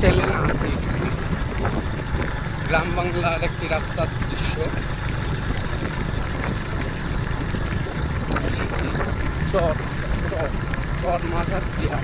Channel আছে ইউটিউবে। গ্রাম বাংলার একটি রাস্তার দৃশ্য। চর চর চর মাঝার দিয়া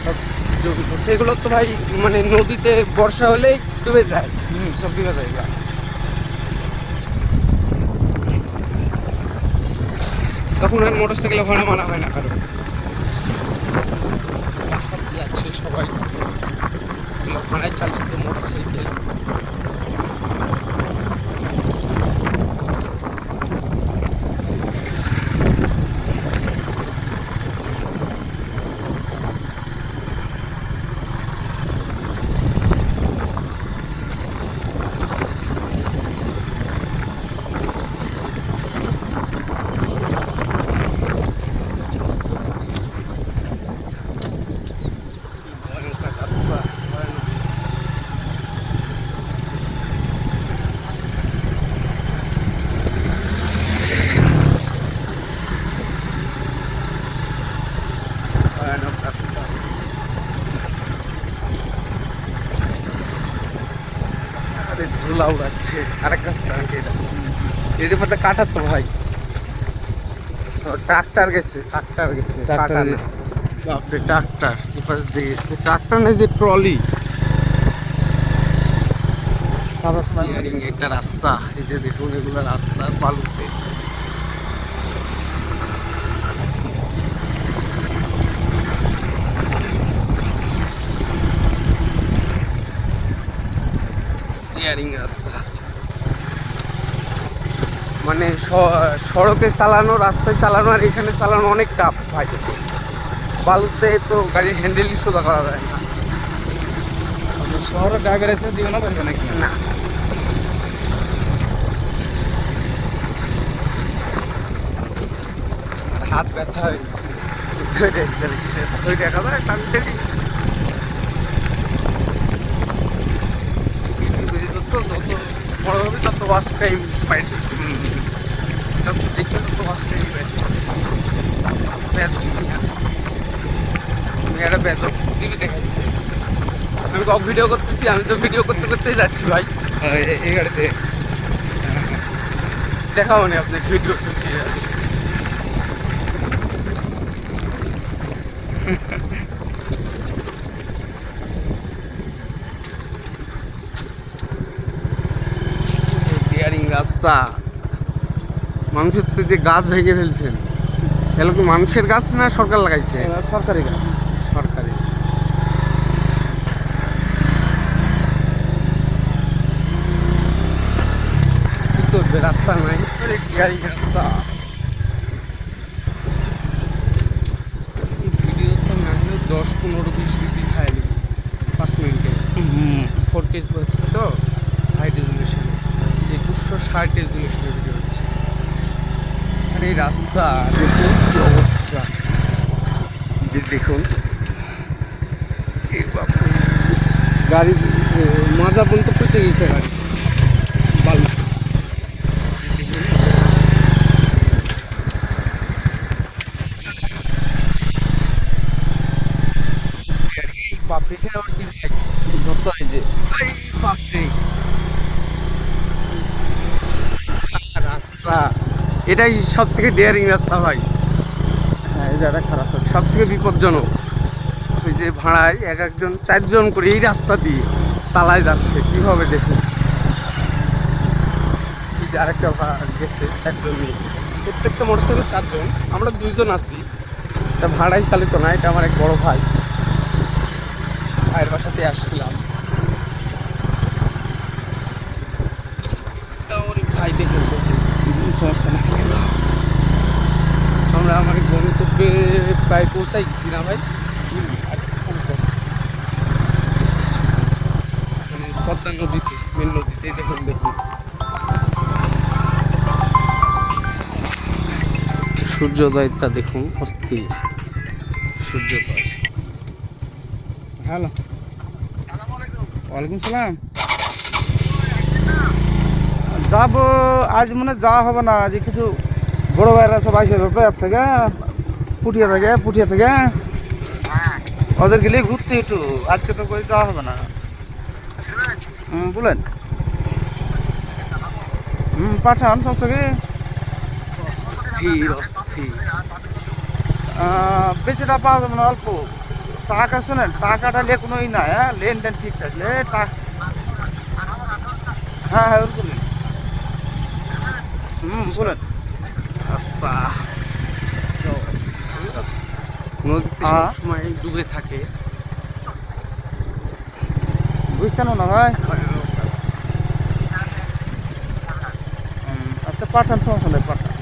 সব জমি করছে। এগুলো তো ভাই মানে নদীতে বর্ষা হলেই ডুবে যায়। সব ডুবে যায়। তখন আর মোটর সাইকেলে ভাড়া মারা হয় না কারো। সব যাচ্ছে সবাই ভাড়ায় চালিত মোটর সাইকেল। ভয়ানক রাস্তা। আরে ধুলা উড়াচ্ছে আরেক রাস্তা। এদের মধ্যে কাটার তো ভাই ট্রাক্টর গেছে কাটা না। বাপরে ট্রাক্টর পাশ দিয়ে গেছে। ট্রাক্টর নেই যে ট্রলি। একটা রাস্তা, এই যে দেখুন এগুলো রাস্তা বালুতে। রাস্তা মানে সড়কে চালানো, রাস্তায় চালানো আর এখানে চালানো অনেক টাফ ভাই। বালুতে তো গাড়ির হ্যান্ডেলই সোজা করা যায় না। শহরের ড্রাইভার এসে জীবনও পারবে নাকি না, হাত ব্যথা হয়ে গেছে। দেখা যায় টানতে যত বড় হবে তত ওয়াশ টাইম পাই। দেখলে তত ওয়াশ টাইম পাই। একটা বেতন জিবি দেখাচ্ছে। আমি কক ভিডিও করতেছি, আমি তো ভিডিও করতে করতেই যাচ্ছি ভাই। এই গাড়িতে দেখাও নি আপনি ভিডিও রাস্তা। মানুষের তো যে গাছ ভেঙে ফেলছেন, এগুলো কি মানুষের গাছ না সরকার লাগাইছে? সরকারি গাছ। সরকারি। কি করবে, রাস্তা নাই, গাড়ি রাস্তা। ভিডিও তো না হলেও 10-15-20 ডিগ্রি খায়নি 5 মিনিটে। 4K হচ্ছে তো হাই রেজুলেশন, 2160 রেজুলেশনে ভিডিও হচ্ছে। আর এই রাস্তা দেখুন কি অবস্থা, যে দেখুন গাড়ি মাজা পর্যন্ত পেতে গেছে গাড়ি বালু। বাপরে আবার কি ধরতে হয় যে বাপরে রাস্তা। এটাই সব থেকে ডেয়ারিং রাস্তা ভাই। হ্যাঁ, এই জায়গাটা খারাপ হবে। সব থেকে বিপজ্জনক। ওই যে ভাড়ায় এক একজন 4 জন করে এই রাস্তা দিয়ে চালায় যাচ্ছে কিভাবে দেখুন। এই যে আরেকটা ভাড়া গেছে 4 জন নিয়ে, প্রত্যেকটা মোটরসাইকেল 4 জন, আমরা 2 জন আছি। এটা ভাড়াই চালিত না, এটা আমার এক বড় ভাই, ভাইয়ের বাসাতে আসছিলাম। ভাই দেখুন সমস্যা না। আমরা আমার গন্তব্যে প্রায় পৌঁছাই গেছি না ভাই। পদ্মা নদীতে, মেন নদীতে দেখুন দেখুন সূর্যোদয়টা দেখুন, অস্থির সূর্যোদয়। হ্যালো, ওয়ালাইকুম সালাম। যাবো আজ, মনে যাওয়া হবে না আজ, কিছু বড় ভাইরা সব আইসে যাতায়াত থেকে, পুঠিয়া থেকে ওদের গেলে ঘুরতে একটু, আজকে তো করে যাওয়া হবে না। বলেন। পাঠান সব থেকে অস্থির অস্থির। বেশিটা পাওয়া যাবে না, অল্প টাকা। শোনেন, টাকাটা নিয়ে কোনো ই নাই, হ্যাঁ, লেনদেন ঠিক থাকলে হ্যাঁ হ্যাঁ ওরকমই। বলেন। রাস্তা নদীতে সবসময় ডুবে থাকে। বুঝতেন না ভাই। আচ্ছা, পাঠান সমস্যা নেই, পাঠান।